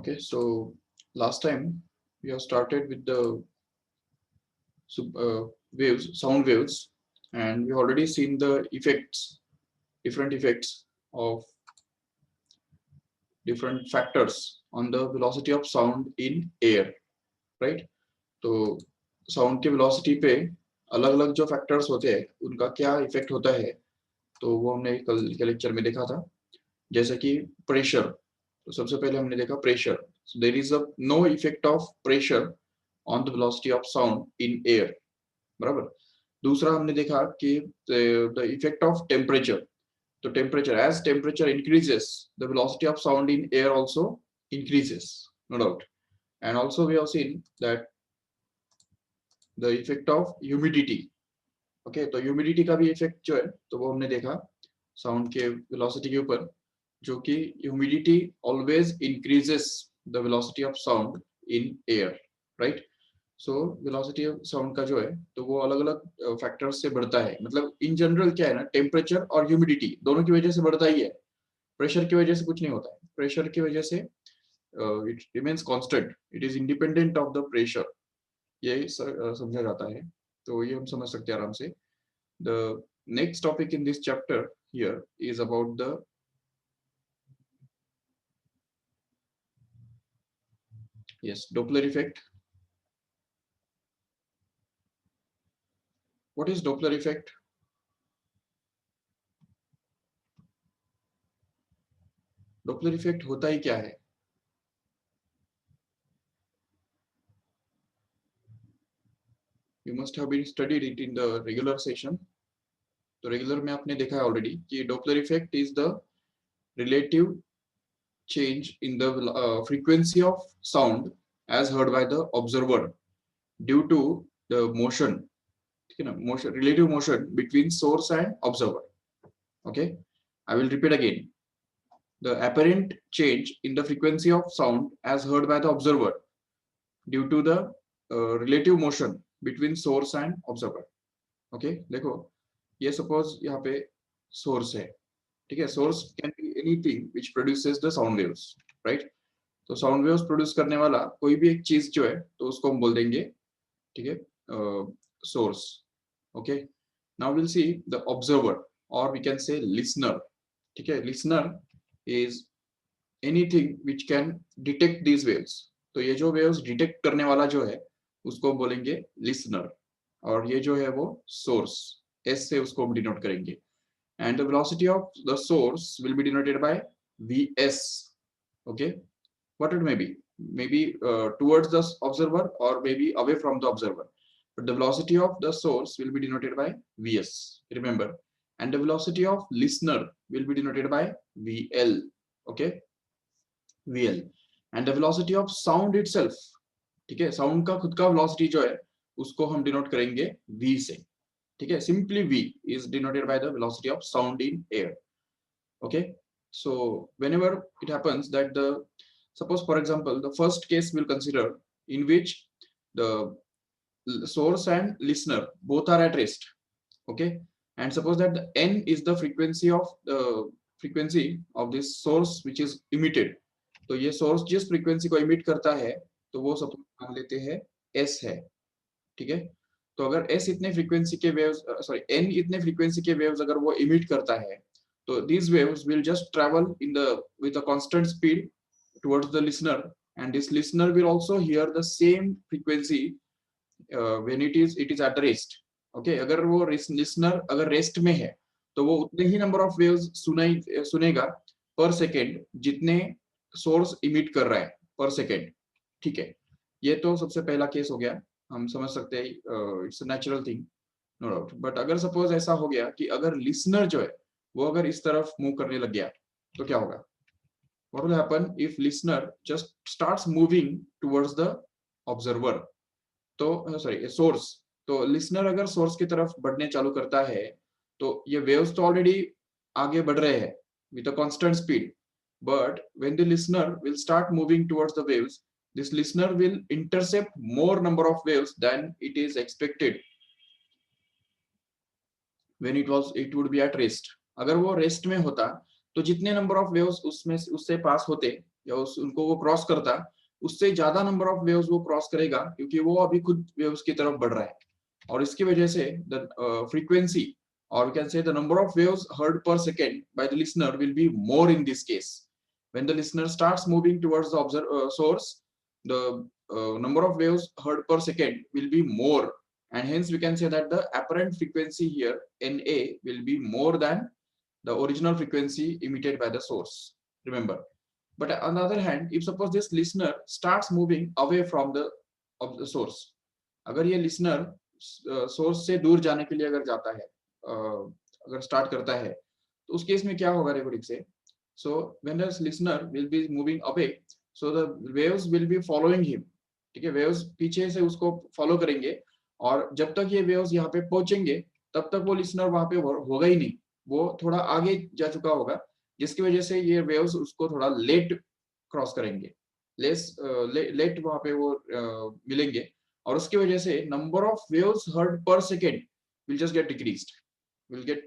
Okay, so last time we have started with the sound waves, and we already seen the effects, different effects of different factors on the velocity of sound in air, right? तो sound के velocity पे अलग अलग जो factors होते हैं उनका क्या इफेक्ट होता है, तो वो हमने कल के लेक्चर में देखा था। जैसे कि प्रेशर, तो सबसे पहले हमने देखा pressure, there is a no effect of pressure on the velocity of sound in air, बराबर। दूसरा हमने देखा कि द इफेक्ट ऑफ टेम्परेचर, तो temperature, as temperature increases the velocity of sound in air also increases, no doubt. And also we have seen that the effect of humidity, okay, तो humidity का भी effect जो है तो वो हमने देखा साउंड के वेलोसिटी के ऊपर, जो कि humidity always increases the velocity of sound in air, right. So velocity of sound का जो है तो वो अलग अलग फैक्टर्स से बढ़ता है। मतलब इन जनरल क्या है ना, टेम्परेचर और ह्यूमिडिटी दोनों की वजह से बढ़ता ही है, प्रेशर की वजह से कुछ नहीं होता है। प्रेशर की वजह से it remains constant, it is independent of the pressure, ये समझा जाता है। तो ये हम समझ सकते हैं आराम से। The next topic in this chapter here is about the Doppler effect. What is Doppler effect? Doppler effect होता ही क्या है? You must have been studied it in the regular session. तो रेगुलर में आपने देखा है ऑलरेडी कि Doppler effect is the relative change in the frequency of sound as heard by the observer due to the motion, ठीक है ना, motion, relative motion between source and observer. Okay, I will repeat again. The apparent change in the frequency of sound as heard by the observer due to the relative motion between source and observer. Okay, देखो ये suppose यहाँ पे source है, ठीक है। source can be anything which produces the sound waves, right? तो sound waves produce करने वाला कोई भी एक चीज जो है तो उसको हम बोल देंगे, ठीक है, source. Okay, now we'll see the observer, or we can say listener, ठीक है। listener is anything which can detect these waves. तो ये जो waves detect करने वाला जो है उसको बोलेंगे listener, और ये जो है वो source, S से उसको हम denote करेंगे। And the velocity of the source will be denoted by Vs. Okay, what it may be, maybe towards the observer or maybe away from the observer, but the velocity of the source will be denoted by Vs, remember. And the velocity of listener will be denoted by Vl. Okay, VL. And the velocity of sound itself, ठीक है, sound का खुद का velocity जो है उसको हम denote करेंगे V से, ठीक है। Simply V is denoted by the velocity of sound in air. Okay, so whenever it happens that the, suppose for example the first case we'll consider in which the source and listener both are at rest. Okay, and suppose that the n is the frequency of this source which is emitted. तो ये source जिस frequency को emit करता है तो वो suppose मान लेते हैं s है, ठीक है। तो अगर s इतने फ्रीक्वेंसी के वेव्स, सॉरी n इतने फ्रीक्वेंसी के वेव्स अगर वो इमिट करता है तो these waves will just travel in the with a constant speed towards the listener, and this listener will also hear the same frequency when it is at the rest. Okay, अगर वो listener अगर rest में है तो वो उतने ही number of waves सुनेगा पर सेकेंड जितने सोर्स इमिट कर रहा है पर सेकेंड, ठीक है। ये तो सबसे पहला केस हो गया, हम समझ सकते हैं, it's a natural thing, no doubt. But अगर सपोज ऐसा हो गया कि अगर लिसनर जो है वो अगर इस तरफ मूव करने लग गया तो क्या होगा? What will happen if listener just starts moving towards the observer, तो सॉरी सोर्स। तो लिसनर अगर सोर्स की तरफ बढ़ने चालू करता है तो ये वेव्स तो ऑलरेडी आगे बढ़ रहे हैं with a constant speed, but when the listener will start moving towards the waves, this listener will intercept more number of waves than it is expected when it would be at rest. अगर वो rest में होता तो जितने number of waves उसमें उससे पास होते या उनको वो क्रॉस करता, उससे ज्यादा नंबर ऑफ वेव्स वो क्रॉस करेगा, क्योंकि वो अभी खुद वेव्स की तरफ बढ़ रहा है। और इसकी वजह से the frequency, or we can say the number of waves heard per second by the listener will be more in this case. When the listener starts moving towards the source, the number of waves heard per second will be more, and hence we can say that the apparent frequency here, Na, will be more than the original frequency emitted by the source. Remember. But on the other hand, if suppose this listener starts moving away from the source, अगर ये listener source से दूर जाने के लिए अगर जाता है, अगर स्टार्ट करता है, तो उस केस में क्या होगा रेकॉर्डिंग से? So when the listener will be moving away, so the waves will be following him, ठीक है, वेव्स पीछे से उसको फॉलो करेंगे, और जब तक ये वेव्स यहाँ पे पहुंचेंगे तब तक वो लिसनर वहां पे होगा ही नहीं, वो थोड़ा आगे जा चुका होगा, जिसकी वजह से ये वेव्स उसको थोड़ा लेट क्रॉस करेंगे, लेट वहां पे वो मिलेंगे, और उसकी वजह से नंबर ऑफ वेव्स हर्ड पर second will just get decreased, will get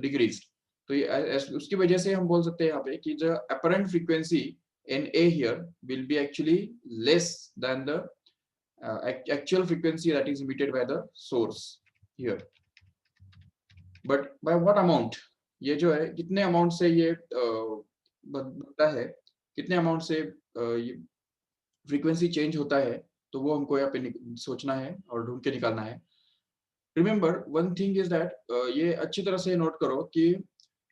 decreased. तो ये उसकी वजह से हम बोल सकते हैं यहाँ पे कि the apparent frequency Na here will be actually less than the actual frequency that is emitted by the source here. But by what amount? ये जो है कितने अमाउंट से ये बनता है, कितने अमाउंट से ये फ्रीक्वेंसी चेंज होता है, तो वो हमको यहाँ पे सोचना है और ढूंढ के निकालना है। Remember one thing is that, ये अच्छी तरह से नोट करो कि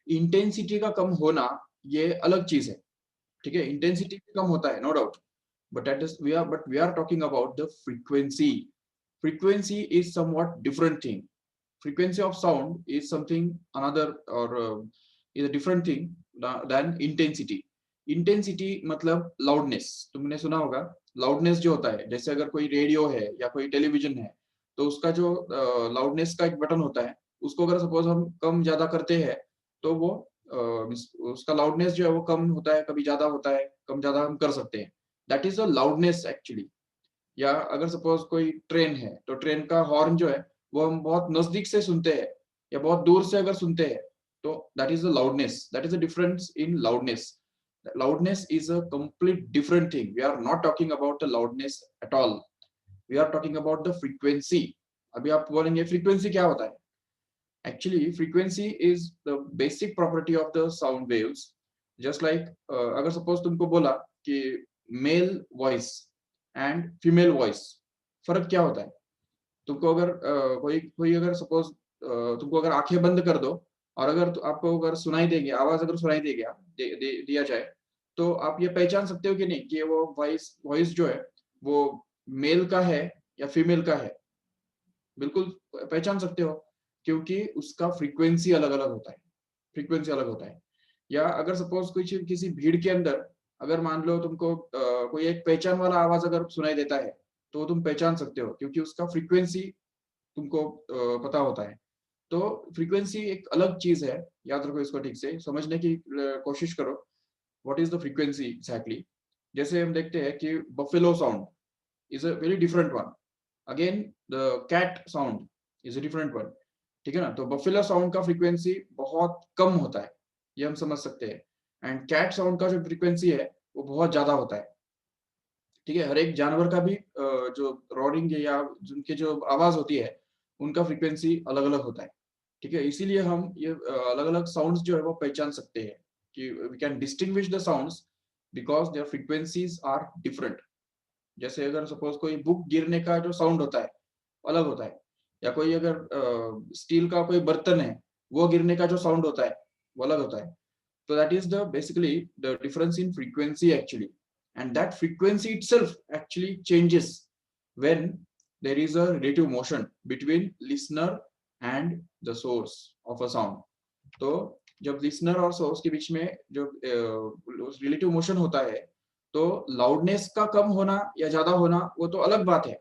इंटेंसिटी का कम होना ये अलग चीज है, ठीक है, इंटेंसिटी कम होता है no doubt, but we are talking about the frequency. Frequency is somewhat different thing. Frequency of sound is something another, और is a different thing than intensity. Intensity मतलब लाउडनेस, तुमने सुना होगा लाउडनेस जो होता है, जैसे अगर कोई रेडियो है या कोई टेलीविजन है, तो उसका जो लाउडनेस का एक बटन होता है, उसको अगर सपोज हम कम ज्यादा करते हैं, तो वो उसका लाउडनेस जो है वो कम होता है, कभी ज्यादा होता है, कम ज्यादा हम कर सकते हैं, that is the loudness actually. या अगर सपोज कोई ट्रेन है, तो ट्रेन का हॉर्न जो है वो हम बहुत नजदीक से सुनते हैं या बहुत दूर से अगर सुनते हैं, तो that is the loudness, that is the difference in loudness. Loudness is a complete different thing. We are not talking about the loudness at all. We are talking about the frequency. अभी आप बोलेंगे frequency क्या होता है? Actually, frequency is the basic property of the sound waves. Just like अगर suppose तुमको बोला कि male voice and female voice, फर्क क्या होता है? तुमको अगर कोई अगर suppose तुमको अगर आंखें बंद कर दो, और अगर आपको अगर सुनाई देगी आवाज, अगर सुनाई देगा दिया जाए, तो आप ये पहचान सकते हो कि नहीं कि वो वॉइस जो है वो मेल का है या फीमेल का है? बिल्कुल पहचान सकते हो, क्योंकि उसका फ्रीक्वेंसी अलग अलग होता है, फ्रीक्वेंसी अलग होता है. या अगर सपोज कुछ किसी भीड़ के अंदर अगर मान लो तुमको कोई एक पहचान वाला आवाज अगर सुनाई देता है, तो तुम पहचान सकते हो, क्योंकि उसका फ्रीक्वेंसी तुमको पता होता है. तो फ्रीक्वेंसी एक अलग चीज है, याद रखो इसको, ठीक से समझने की कोशिश करो. What is the frequency exactly? जैसे हम देखते हैं कि buffalo sound is a very different one, again the cat sound is a different one, ठीक है ना. तो बफेलो साउंड का फ्रीक्वेंसी बहुत कम होता है, ये हम समझ सकते हैं, एंड कैट साउंड का जो फ्रीक्वेंसी है वो बहुत ज्यादा होता है, ठीक है. हर एक जानवर का भी जो रॉरिंग या उनकी जो आवाज होती है उनका फ्रीक्वेंसी अलग अलग होता है, ठीक है. इसीलिए हम ये अलग अलग साउंड्स जो है वो पहचान सकते हैं कि we can distinguish the sounds because their frequencies are different. जैसे अगर सपोज कोई बुक गिरने का जो साउंड होता है अलग होता है, या कोई अगर स्टील का कोई बर्तन है वो गिरने का जो साउंड होता है वो अलग होता है. So that is the basically the difference in frequency actually, and that frequency itself actually changes when there is a relative motion between listener and the source of a sound. तो जब listener और source के बीच में जो relative motion होता है, तो loudness का कम होना या ज्यादा होना वो तो अलग बात है,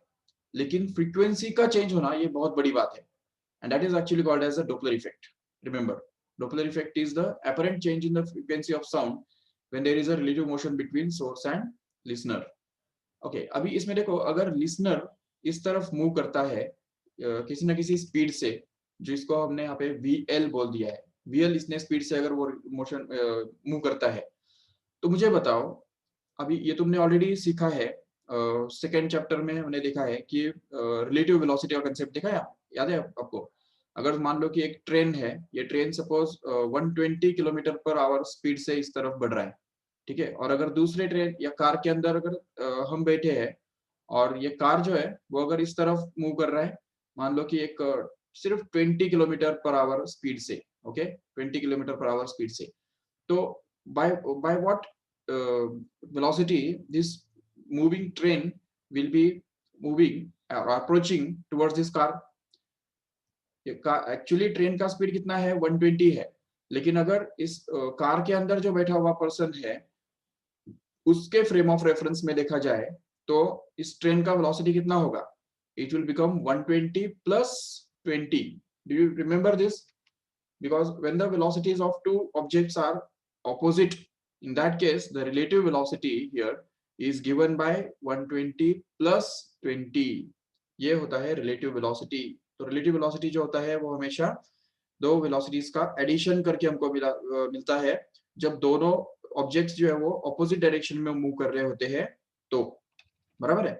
लेकिन frequency का change होना ये बहुत बड़ी बात है, and that is actually called as a Doppler effect. Remember, Doppler effect is the apparent change in the frequency of sound when there is a relative motion between source and listener. Okay, अभी इसमें देखो, अगर listener इस तरफ move करता है किसी ना किसी स्पीड से, जिसको हमने यहाँ पे VL बोल दिया है, VL इतने स्पीड से अगर वो मोशन मूव करता है, तो मुझे बताओ, अभी ये तुमने ऑलरेडी सीखा है, सेकेंड चैप्टर में हमने देखा है कि रिलेटिव वेलोसिटी का कंसेप्ट देखा है, याद है आपको? अगर मान लो कि एक ट्रेन है, ये train suppose 120 kilometre per hour speed से इस तरफ बढ़ रहा है, ठीक है, और अगर दूसरे ट्रेन या कार के अंदर अगर हम बैठे हैं और ये कार जो है वो अगर इस तरफ मूव कर रहा है, मान लो कि एक सिर्फ 20 किलोमीटर पर आवर स्पीड से, okay, 20 kilometre per hour speed से, तो by what velocity this moving train will be moving or approaching towards this car? Actually train का स्पीड कितना है? 120 है, लेकिन अगर इस कार के अंदर जो बैठा हुआ पर्सन है उसके फ्रेम ऑफ रेफरेंस में देखा जाए तो इस ट्रेन का वेलोसिटी कितना होगा? It will become 120 plus 20. Do you remember this? Because when the velocities of two objects are opposite, in that case the relative velocity here is given by 120 plus 20. ये होता है relative velocity. तो relative velocity जो होता है वो हमेशा दो velocities का addition करके हमको मिलता है जब दोनों objects जो है वो opposite direction में move कर रहे होते हैं, तो बराबर है।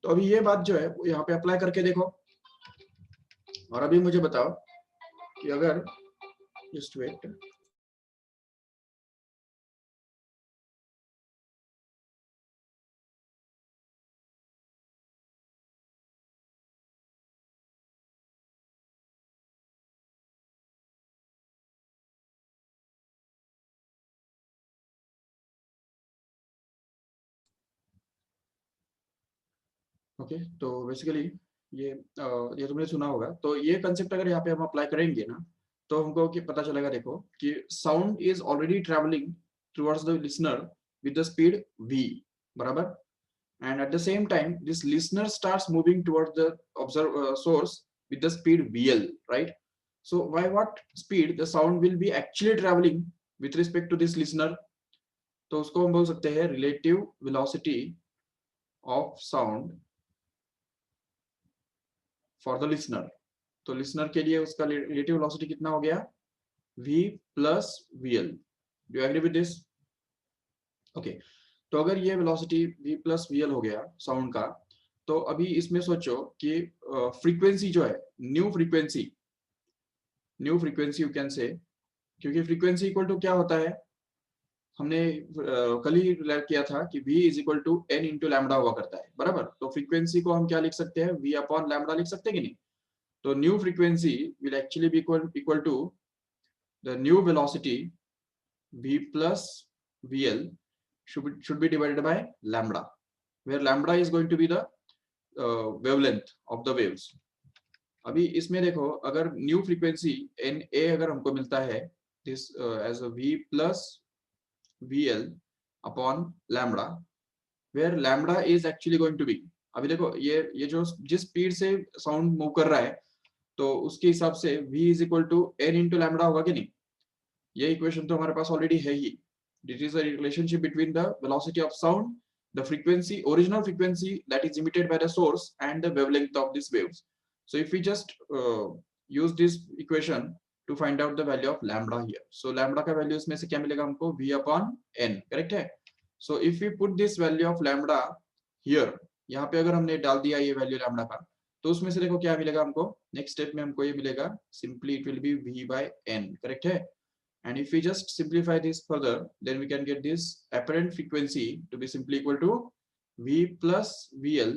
तो अभी ये बात जो है वो यहाँ पे अप्लाई करके देखो, और अभी मुझे बताओ कि अगर just wait, ओके तो बेसिकली ये तुमने सुना होगा, तो ये कंसेप्ट अगर यहाँ पे हम अप्लाई करेंगे ना, तो हमको पता चलेगा, देखो कि sound is already travelling towards the listener with the speed v, बराबर, and at the same time this listener starts moving towards the source with the speed vl, right? So by what speed the sound will be actually traveling with respect to this listener? तो उसको हम बोल सकते हैं relative velocity of sound for the listener. तो listener के लिए उसका रिलेटिव वेलोसिटी कितना हो गया? v plus vl। Do you agree with this? Okay, तो अगर ये वेलोसिटी v प्लस vl हो गया साउंड का, तो अभी इसमें सोचो कि फ्रीक्वेंसी जो है, new frequency you can say, क्योंकि फ्रीक्वेंसी इक्वल टू क्या होता है, हमने कल ही रिलेट किया था कि v is equal to n into lambda हुआ करता है, बराबर। तो फ्रीक्वेंसी को हम क्या लिख सकते हैं? v अपॉन लैम्बडा लिख सकते हैं कि नहीं? तो new frequency will actually be equal to the new velocity v plus vl should be divided by lambda, where lambda is going to be the wavelength of the waves. अभी इसमें देखो, अगर न्यू फ्रीक्वेंसी na अगर हमको मिलता है this as a v plus vl upon lambda, where lambda is actually going to be, अभी देखो ये जो जिस स्पीड से साउंड मूव कर रहा है, तो उसके हिसाब से v is equal to n into lambda होगा कि नहीं? ये इक्वेशन तो हमारे पास ऑलरेडी है ही। It is a relationship between the velocity of sound, the frequency, original frequency that is emitted by the source, and the wavelength of these waves. So if we just use this equation to find out the value of lambda here, so lambda का value इसमें से क्या मिलेगा हमको? v upon n, correct है? So if we put this value of lambda here, यहाँ पे अगर हमने डाल दिया ये वैल्यू लैम्बडा का, तो उसमें से देखो क्या मिलेगा हमको? नेक्स्ट स्टेप में हमको ये मिलेगा, simply it will be v by n, correct है? And if we just simplify this further, then we can get this apparent frequency to be simply equal to v plus vl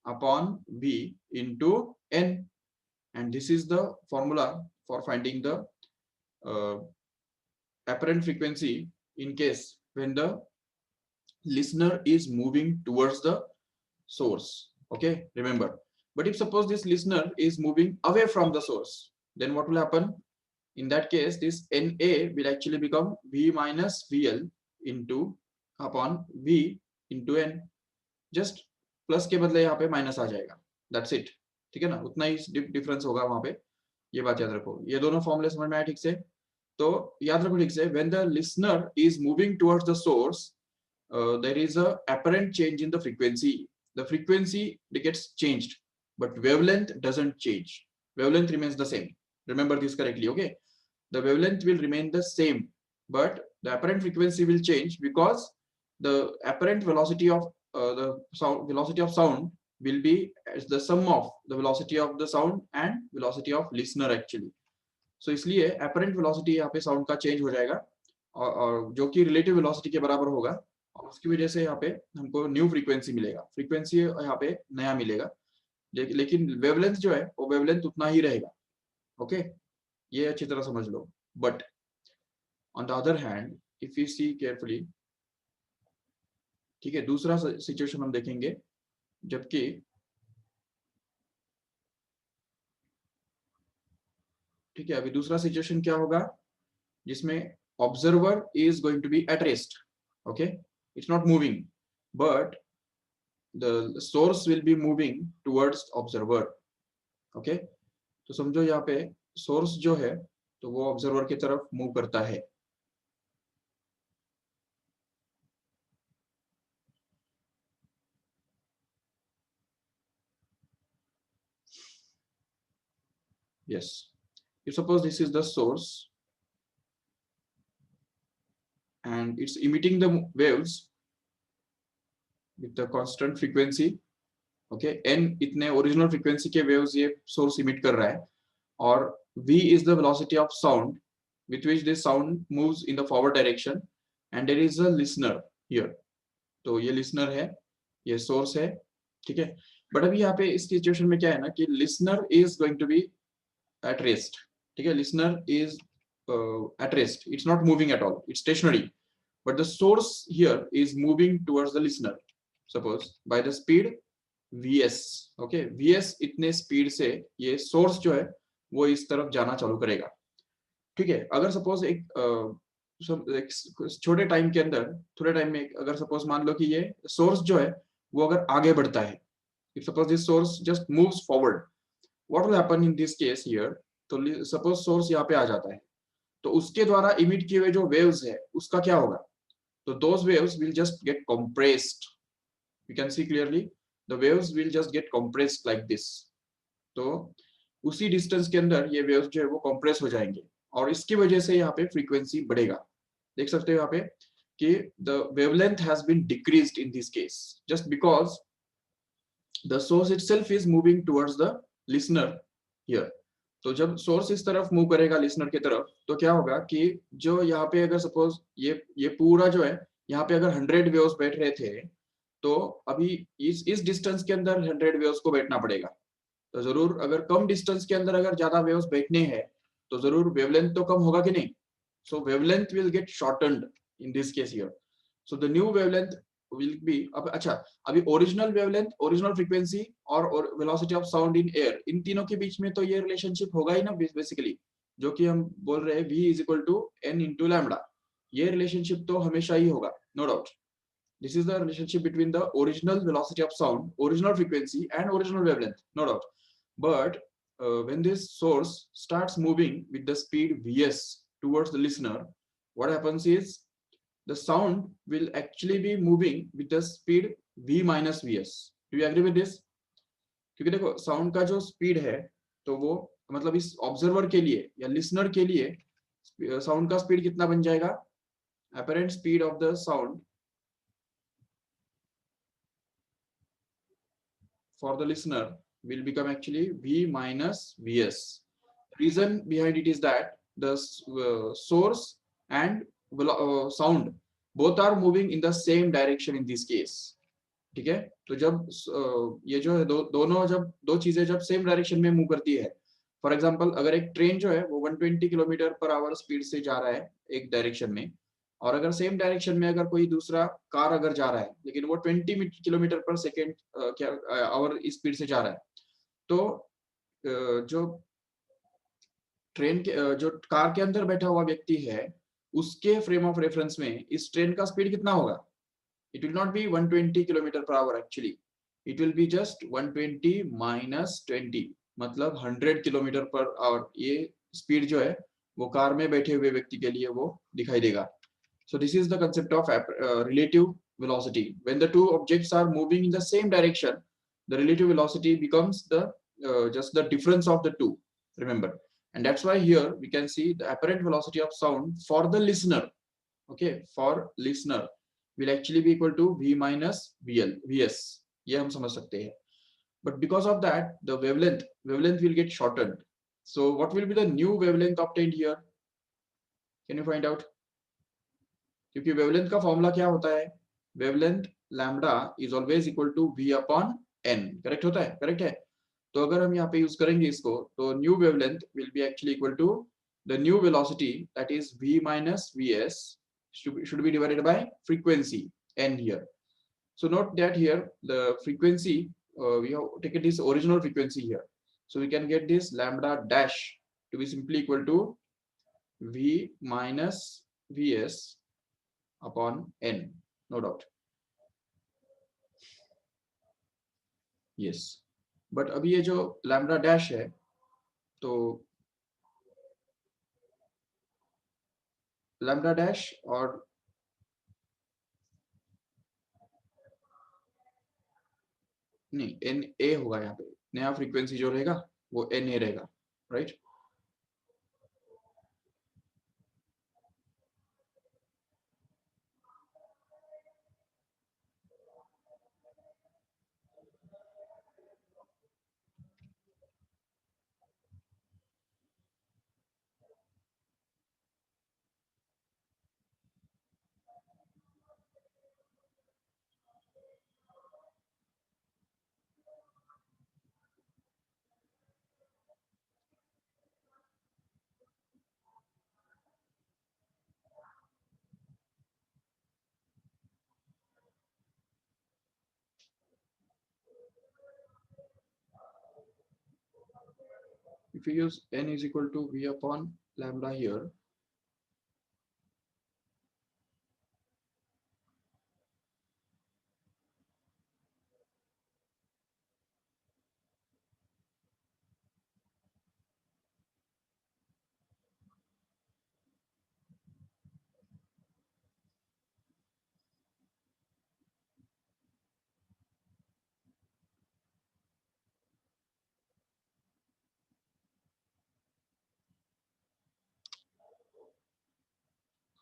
upon v into n, and this is the formula for finding the apparent frequency in case when the listener is moving towards the source. Okay, remember. But if suppose this listener is moving away from the source, then what will happen? In that case, this na will actually become v minus vl into upon v into n. Just plus के बदले यहाँ पे minus आ जाएगा, that's it, ठीक है ना? उतना ही difference होगा वहां पे, ये बात याद रखो। ये दोनों फॉर्मूले समझ में आए ठीक से? तो याद रखो ठीक से, when the listener is moving towards the source, there is a apparent change in the frequency. The frequency gets changed, but wavelength doesn't change. Wavelength remains the same. Remember this correctly, okay? The wavelength will remain the same, but the apparent frequency will change because the apparent velocity of sound will be as the sum of the velocity of the sound and velocity of listener actually. So इसलिए apparent velocity यहाँ पे sound का change हो जाएगा और जो कि relative velocity के बराबर होगा, और उसकी वजह से यहाँ पे हमको न्यू फ्रीक्वेंसी मिलेगा, फ्रीक्वेंसी यहाँ पे नया मिलेगा, लेकिन वेवलेंथ जो है वो वेवलेंथ उतना ही रहेगा. ओके, ये अच्छी तरह समझ लो. But on the other hand if you see carefully, ठीक है, दूसरा सिचुएशन हम देखेंगे, जबकि ठीक है, अभी दूसरा सिचुएशन क्या होगा जिसमें observer is going to be at rest. Okay, it's not moving but the source will be moving towards observer. Okay, तो समझो यहाँ पे सोर्स जो है तो वो ऑब्जर्वर की तरफ मूव करता है. Yes, you suppose this is the source and it's emitting the waves with the constant frequency. Okay, n इतने ओरिजिनल फ्रीक्वेंसी के वेव्स ये सोर्स इमिट कर रहा है, और v is the velocity of sound with which this sound moves in the forward direction, and there is a listener here. तो ये listener है, ये सोर्स है, ठीक है. बट अभी यहाँ पे इस सिचुएशन में क्या है ना कि listener is going to be at rest. ठीक है, listener is at rest, it's not moving at all, it's stationary, but the source here is moving towards the listener, suppose by the speed vs. okay, vs इतने speed से ये source जो है वो इस तरफ जाना चालू करेगा. ठीक है, अगर सपोज एक छोटे टाइम के अंदर, थोड़े टाइम में अगर सपोज मान लो कि ये सोर्स जो है वो अगर आगे बढ़ता है, if suppose this source just moves forward, what will happen in this case here? तो सपोज सोर्स यहाँ पे आ जाता है, तो उसके द्वारा इमिट किए हुए जो वेव्स है उसका क्या होगा? तो those waves will just get compressed. You can see clearly the waves will just get compressed like this. तो उसी डिस्टेंस के अंदर ये वेव्स जो है वो कंप्रेस हो जाएंगे, और इसकी वजह से यहाँ पे फ्रीक्वेंसी बढ़ेगा. देख सकते हो यहाँ पे कि the wavelength has been decreased in this case just because the source itself is moving towards the listener here. तो जब सोर्स इस तरफ मूव करेगा लिसनर की तरफ, तो क्या होगा कि जो यहाँ पे अगर सपोज ये पूरा जो है यहाँ पे अगर 100 वेव्स बैठ रहे थे, तो अभी इस डिस्टेंस के अंदर 100 वेव्स को बैठना पड़ेगा. तो जरूर अगर कम डिस्टेंस के अंदर अगर ज्यादा वेव्स बैठने हैं तो जरूर वेवलेंथ तो कम होगा कि नहीं. So wavelength will get shortened in this case here. So the new wavelength will be अब अच्छा, अभी ओरिजिनल वेवलेंथ, ओरिजिनल फ्रीक्वेंसी और velocity of sound in air, इन तीनों के बीच में तो ये रिलेशनशिप होगा ही ना बेसिकली, जो कि हम बोल रहे हैं v is equal to n into lambda. ये रिलेशनशिप तो हमेशा ही होगा, no doubt. This is the relationship between the original velocity of sound, original frequency and original wavelength, no doubt. But when this source starts moving with the speed vs towards the listener, what happens is the sound will actually be moving with the speed v minus vs. Do you agree with this? क्योंकि देखो sound का जो speed है तो वो मतलब इस observer के लिए या लिसनर के लिए साउंड का स्पीड कितना बन जाएगा? apparent speed of the sound for the listener will become actually v minus vs. Reason behind it is that the source and sound both are moving in the same direction in this case. ठीक है, तो जब ये जो है दोनों जब दो चीजें जब सेम डायरेक्शन में मूव करती है, फॉर एग्जांपल अगर एक ट्रेन जो है वो 120 किलोमीटर पर आवर स्पीड से जा रहा है एक डायरेक्शन में, और अगर सेम डायरेक्शन में अगर कोई दूसरा कार अगर जा रहा है लेकिन वो 20 किलोमीटर पर सेकेंड आवर स्पीड से जा रहा है, तो जो ट्रेन के जो कार के अंदर बैठा हुआ व्यक्ति है उसके फ्रेम ऑफ रेफरेंस में इस ट्रेन का स्पीड कितना होगा? It will not be 120 kilometre per hour actually. It will be just 120 minus 20, मतलब 100 किलोमीटर पर आवर. ये स्पीड जो है वो कार में बैठे हुए व्यक्ति के लिए वो दिखाई देगा. So this is the concept of relative velocity. When the two objects are moving in the same direction, the relative velocity becomes the just the difference of the two. Remember, and that's why here we can see the apparent velocity of sound for the listener. Okay, for listener will actually be equal to V minus VL VS, ये हम समझ सकते हैं. But because of that, the wavelength will get shortened. So what will be the new wavelength obtained here? Can you find out? क्योंकि wavelength का formula क्या होता है? Wavelength lambda is always equal to V upon N. Correct होता है? Correct है. तो अगर हम यहाँ पे यूज करेंगे इसको, तो new wavelength will be actually equal to the new velocity, that is v minus vs should be divided by frequency n here. So note that here the frequency, we have taken this original frequency here, so we can get this lambda dash to be simply equal to v minus vs upon n, no doubt. Yes, but अभी ये जो lambda dash है, तो lambda dash और नहीं N A होगा, यहाँ पे नया फ्रीक्वेंसी जो रहेगा वो एन ए रहेगा, right. If you use n is equal to v upon lambda here,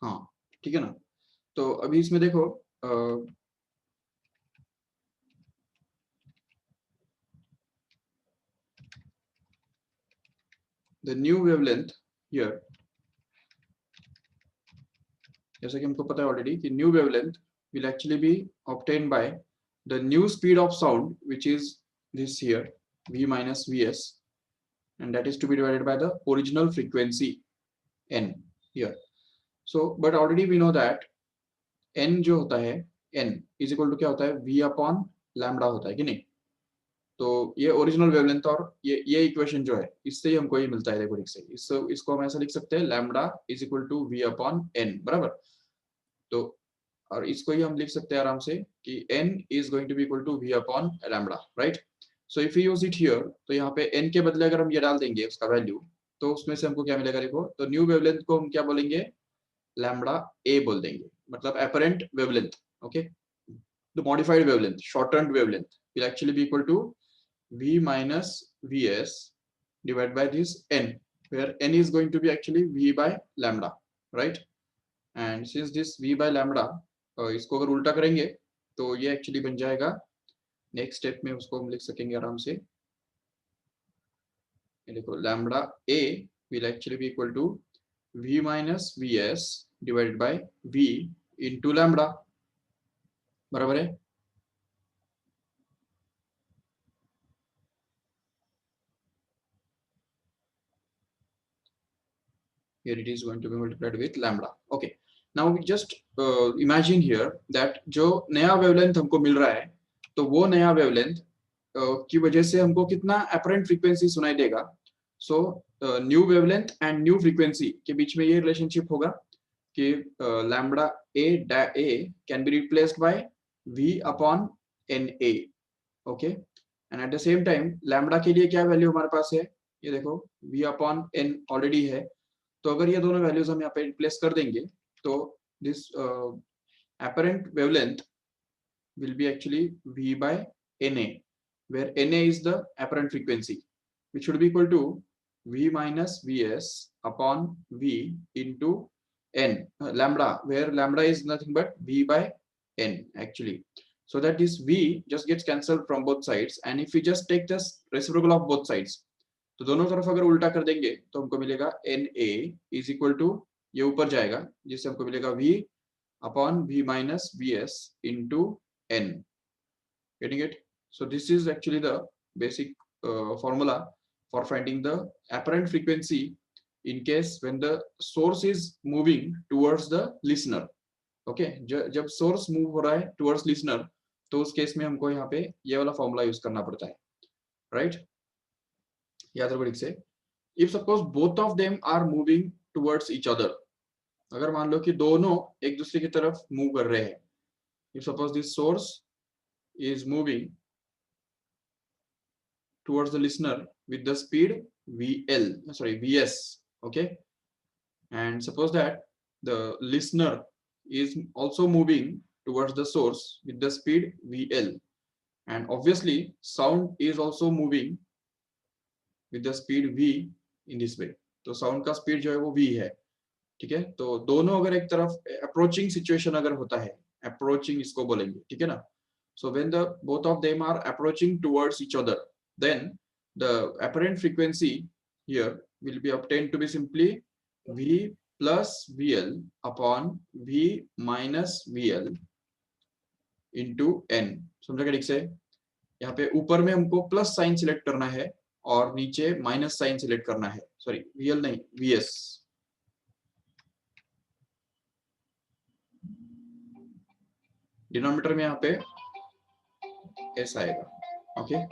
हाँ ठीक है ना. तो अभी इसमें देखो, the new wavelength here, जैसा कि हमको पता है ऑलरेडी कि new wavelength will actually be obtained by the new speed of sound, which is this here v minus vs, and that is to be divided by the original frequency n here. So but already we know that n जो होता है, n is equal to क्या होता है, v upon lambda होता है कि नहीं. तो ये ओरिजिनल वेवलेंथ और ये इक्वेशन जो है, इससे ही हमको ये मिलता है. देखो ठीक से इसको हम ऐसा लिख सकते हैं, lambda is equal to v upon n, बराबर. तो और इसको ही हम लिख सकते हैं आराम से कि n is going to be equal to v upon lambda, right. So if you use it here, तो यहाँ पे n के बदले अगर हम ये डाल देंगे उसका वैल्यू, तो उसमें से हमको क्या मिलेगा. देखो, तो न्यू वेवलेंथ को हम क्या बोलेंगे, लैम्डा a बोल देंगे, मतलब apparent wavelength. Okay, the modified wavelength, shortened wavelength will actually be equal to v minus vs divided by this n, where n is going to be actually v by lambda, right. And since this v by lambda, इसको अगर उल्टा करेंगे तो ये actually बन जाएगा, next step में उसको हम लिख सकेंगे आराम से. ये देखो, lambda a will actually be equal to v minus vs divided by v into lambda, बराबर है. Here it is going to be multiplied with lambda. Okay, now we just imagine here that जो नया wavelength हमको मिल रहा है, तो वो नया वेवलेंथ की वजह से हमको कितना अपरेंट फ्रीक्वेंसी सुनाई देगा. So new wavelength and new frequency के बीच में ये रिलेशनशिप होगा कि lambda a can be replaced by v upon N A. Okay, and at the same time lambda के लिए क्या वैल्यू हमारे पास है, ये देखो v अपॉन n ऑलरेडी है. तो अगर ये दोनों वैल्यूज हम यहाँ पे रिप्लेस कर देंगे, तो this apparent wavelength will be actually v by na, where na is the apparent frequency, which should be equal to v minus vs upon v into n, lambda, where lambda is nothing but v by n actually, so that this v just gets cancelled from both sides, and if we just take this reciprocal of both sides, तो दोनों तरफ अगर उल्टा कर देंगे तो हमको मिलेगा N A is equal to, ये ऊपर जाएगा जिससे हमको मिलेगा v अपॉन v minus V S into n. Getting it? So this is actually the basic formula for finding the apparent frequency in case when the source is moving towards the listener. Okay, जब source move हो रहा है towards listener, तो उस case में हमको यहाँ पे ये वाला फॉर्मूला यूज करना पड़ता है, राइट? याद रखो ठीक से. If suppose both of them are moving towards each other, अगर मान लो कि दोनों एक दूसरे की तरफ मूव कर रहे हैं, if suppose this source is moving towards the listener with the speed vs, okay, and suppose that the listener is also moving towards the source with the speed vl, and obviously sound is also moving with the speed v in this way. तो sound का speed जो है वो v है, ठीक है? तो दोनों अगर एक तरफ अप्रोचिंग सिचुएशन अगर होता है, अप्रोचिंग इसको बोलेंगे, ठीक है ना? So when the both of them are approaching towards each other, then the apparent frequency here will be obtained to be simply v plus vl upon v minus vl into n. समझा क्या ठीक से? यहाँ पे ऊपर में हमको plus sign select करना है और नीचे माइनस साइन सिलेक्ट करना है, सॉरी vl नहीं vs. डिनोमिनेटर में यहाँ पे s आएगा, okay?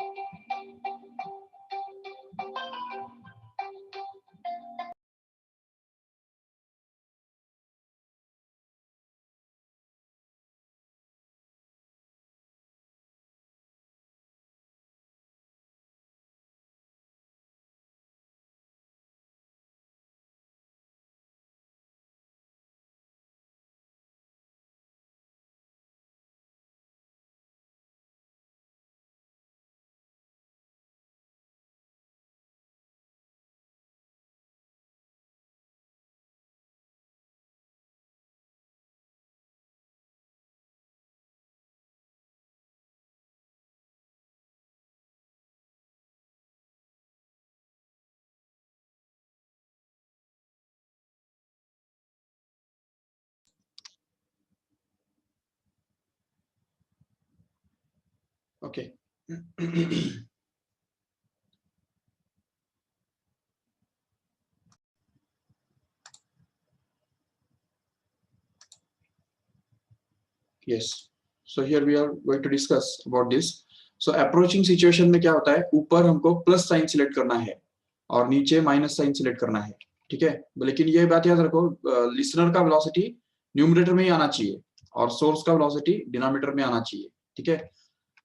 Okay. Yes. So here we are going to discuss about this. So approaching situation में क्या होता है, ऊपर हमको प्लस साइन सिलेक्ट करना है और नीचे माइनस साइन सिलेक्ट करना है, ठीक है? लेकिन ये बात याद रखो, लिसनर का वेलोसिटी न्यूमरेटर में ही आना चाहिए और सोर्स का वेलोसिटी डिनोमिनेटर में आना चाहिए, ठीक है?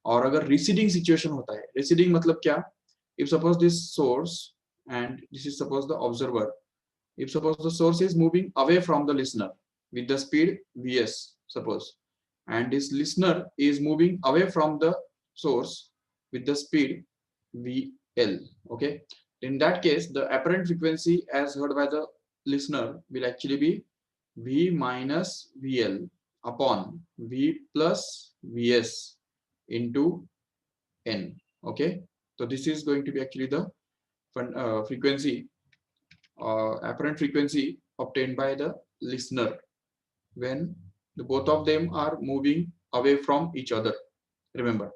और अगर रिसीडिंग सिचुएशन होता है, रिसीडिंग मतलब क्या? If suppose this source and this is suppose the observer, if suppose the source is moving away from the listener with the speed vs, suppose, and this listener is moving away from the source with the speed vl, okay? In that case, the apparent frequency as heard by the listener will actually be v minus vl upon v plus vs into n, okay? So this is going to be actually the frequency, apparent frequency obtained by the listener when the both of them are moving away from each other. Remember,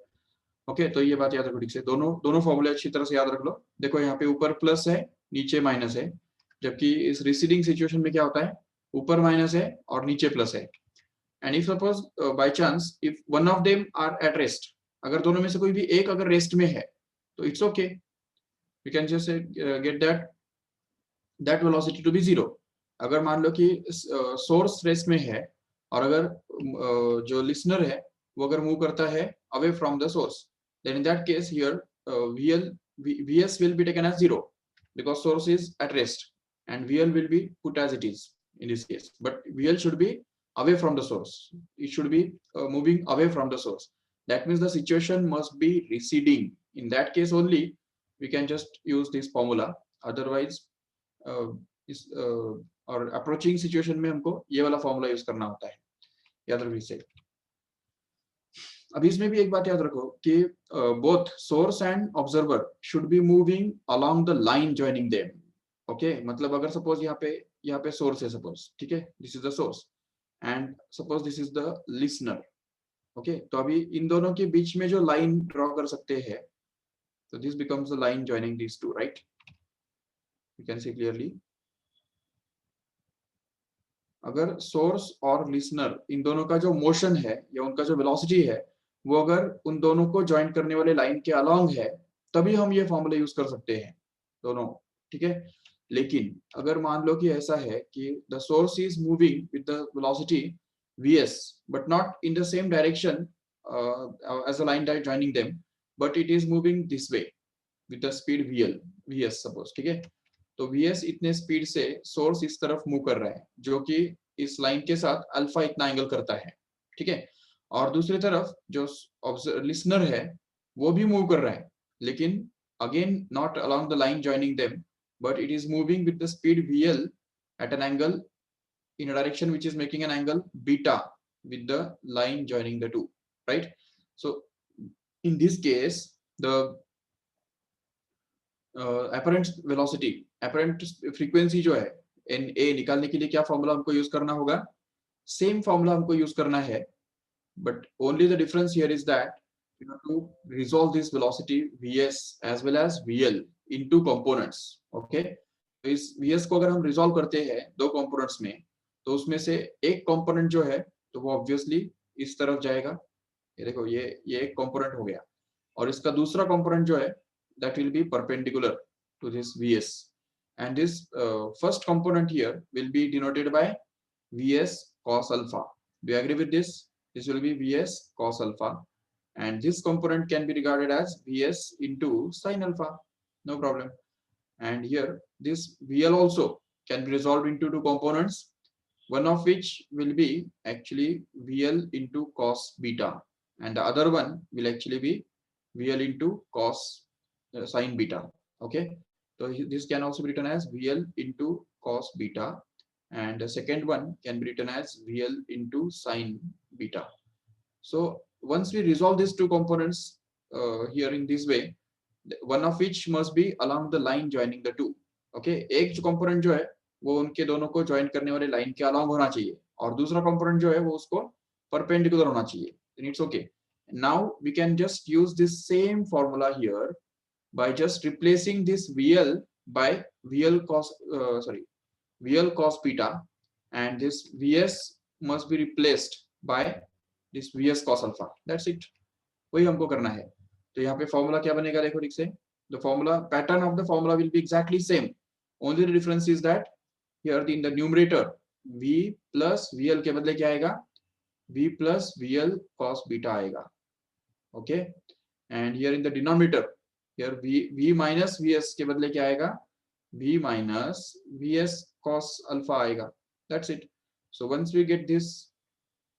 okay? तो ये बात याद रखो ठीक से, दोनों फॉर्मूले अच्छी तरह से याद रख लो. देखो यहाँ पे ऊपर प्लस है, नीचे माइनस है, जबकि इस रिसीडिंग सिचुएशन में क्या होता है, ऊपर माइनस है और नीचे प्लस है. And if suppose by chance if one of them are at rest, अगर दोनों में से कोई भी एक अगर रेस्ट में है तो it's okay, we can just get that velocity to be zero. अगर मान लो कि सोर्स रेस्ट में है और अगर जो लिसनर है वो अगर मूव करता है away from the source, then in that case here vs will be taken as zero because source is at rest, and vl will be put as it is in this case, but vl should be away from the source. It should be moving away from the source. That means the situation must be receding. In that case only we can just use this formula. Otherwise और approaching situation में हमको ये वाला formula use करना होता है, याद रखिए. अभी इसमें भी एक बात याद रखो कि both source and observer should be moving along the line joining them. Okay, मतलब अगर सपोज यहाँ पे सोर्स है सपोज, ठीक है, this is the source and suppose this is the listener. Okay, तो अभी इन दोनों के बीच में जो लाइन ड्रॉ कर सकते हैं, तो this becomes the line joining this two, right? You can see clearly. अगर सोर्स और लिसनर इन दोनों का जो मोशन है या उनका जो वेलोसिटी है वो अगर उन दोनों को ज्वाइन करने वाले लाइन के अलोंग है, तभी हम ये फॉर्मूला यूज कर सकते हैं दोनों, ठीक है. लेकिन अगर मान लो कि ऐसा है कि the source is moving with the velocity vs but not in the same direction as a line joining them, but it is moving this way with the speed vs suppose, ठीक है. तो vs इतने speed से source इस तरफ move कर रहा है जो कि इस लाइन के साथ अल्फा इतना एंगल करता है, ठीक है. और दूसरी तरफ जो लिसनर है वो भी मूव कर रहा है, लेकिन again not along the line joining them, but it is moving with the speed vl at an angle in a direction which is making an angle beta with the line joining the two, right? So in this case the apparent velocity, apparent frequency जो है N A निकालने के लिए क्या formula हमको use करना होगा? Same formula हमको यूज करना है, but only the difference here is that you have to resolve this velocity vs as well as vl into components. Okay, तो इस vs को अगर हम रिजॉल्व करते हैं दो कंपोनेंट्स में, तो उसमें से एक कंपोनेंट जो है तो वो ऑब्वियसली इस तरफ जाएगा. ये देखो, ये एक कंपोनेंट हो गया, और इसका दूसरा कंपोनेंट जो है that will be perpendicular to this vs, and this first component here will be denoted by vs cos alpha. Do you agree with this? This will be vs cos alpha, and this component can be regarded as vs into sin alpha, no problem. And here this vl also can be resolved into two components, one of which will be actually vl into cos beta, and the other one will actually be vl into cos sin beta. Okay, so this can also be written as vl into cos beta, and the second one can be written as vl into sin beta. So once we resolve these two components here in this way, one of which must be along the line joining the two. Okay, एक जो component जो है वो उनके दोनों को join करने वाले लाइन के along होना चाहिए, और दूसरा component जो है वो उसको perpendicular होना चाहिए. Then it's okay. Now we can just use this same formula here by just replacing this vl by vl cos vl cos beta, and this vs must be replaced by this vs cos alpha. That's it. वही हमको करना है. तो यहाँ पे formula क्या बनेगा देखो ठीक से. The formula pattern of the formula will be exactly same. Only the difference is that here in the numerator v plus vl के बदले क्या आएगा? v plus vl cos beta आएगा. Okay, and here in the denominator here v minus vs के बदले क्या आएगा? v minus vs cos alpha आएगा. That's it. So once we get this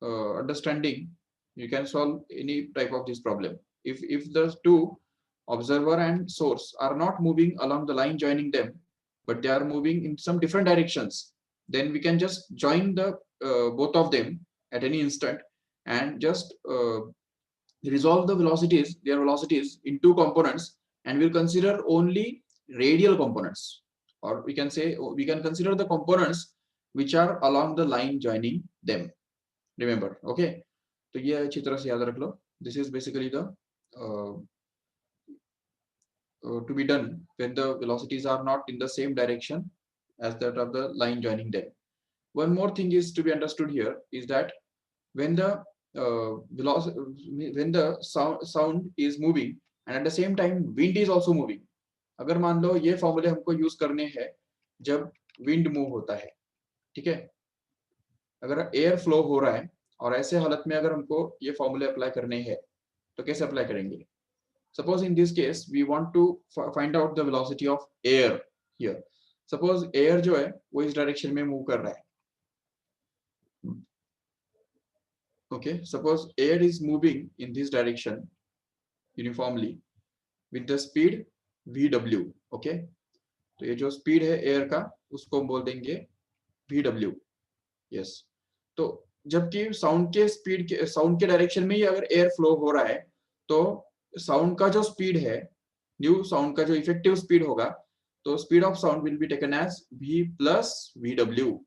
understanding, you can solve any type of this problem. If the two observer and source are not moving along the line joining them, but they are moving in some different directions, then we can just join the both of them at any instant and just resolve the velocities, their velocities in two components, and we'll consider only radial components, or we can say we can consider the components which are along the line joining them. Remember, okay? तो ये अच्छी तरह से याद रख लो. This is basically the to be done when the velocities are not in the same direction as that of the line joining them. One more thing is to be understood here is that when the velocity, when the sound is moving and at the same time wind is also moving. अगर मान लो ये फॉर्मूले हमको use करने हैं जब wind move होता है, ठीक है. अगर एयर फ्लो हो रहा है और ऐसे हालत में अगर हमको ये फॉर्मूले अप्लाई करने हैं तो कैसे अप्लाई करेंगे? Suppose in this case we want to find out the velocity of air here. Suppose air जो है वो इस डायरेक्शन में मूव कर रहा है. Okay, suppose air is moving in this direction uniformly with the speed vw. Okay, तो ये जो स्पीड है एयर का उसको हम बोल देंगे vw. Yes, तो जबकि साउंड के डायरेक्शन में ही अगर एयर फ्लो हो रहा है तो साउंड का जो स्पीड है, न्यू साउंड का जो इफेक्टिव स्पीड होगा, तो speed of sound will be taken as v plus vw.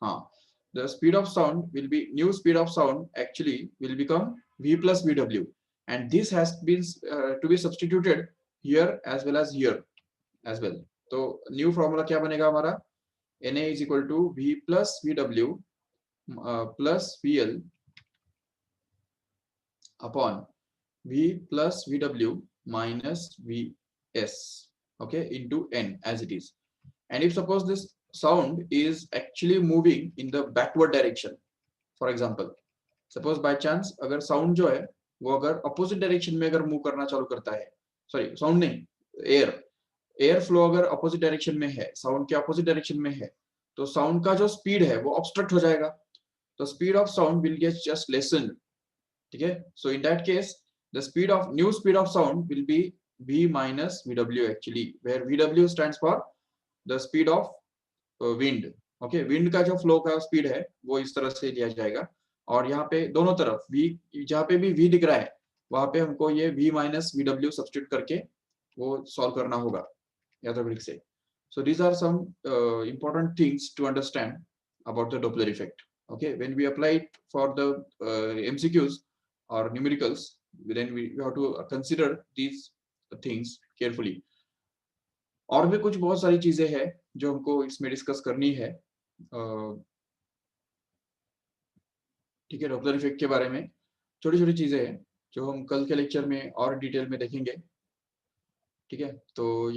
हाँ, the speed of sound will be, new speed of sound actually will become v plus vw, and this has been to be substituted here as well as here as well. तो new formula क्या बनेगा हमारा, na is equal to v plus vw plus vl upon v plus vw minus vs, okay, into n as it is. And if suppose this sound is actually moving in the backward direction, for example, suppose by chance अगर sound जो है वो अगर opposite direction में अगर move करना चालू करता है, sorry sound नहीं, एयर फ्लो अगर अपोजिट डायरेक्शन में है, साउंड के अपोजिट डायरेक्शन में है, तो साउंड का जो स्पीड है वो ऑब्स्ट्रक्ट हो जाएगा, तो speed of sound will get just lessen. ठीक है, so in that case the speed of new speed of sound will be v minus vw actually, where vw stands for the speed of wind. Okay, wind का जो flow का speed है वो इस तरह से लिया जाएगा, और यहाँ पे दोनों तरफ v, जहाँ पे भी v दिख रहा है वहां पे हमको ये v minus vw सब्स्टिट्यूट करके वो सॉल्व करना होगा याद से. So these are some important things to understand about the Doppler effect. Okay, when we apply it for the MCQs or numericals, then we have to consider these things carefully. और भी कुछ बहुत सारी चीजें हैं जो हमको इसमें डिस्कस करनी है. ठीक है, डॉपलर इफेक्ट के बारे में छोटी छोटी चीजें हैं जो हम कल के लेक्चर में और डिटेल में देखेंगे. ठीक है, तो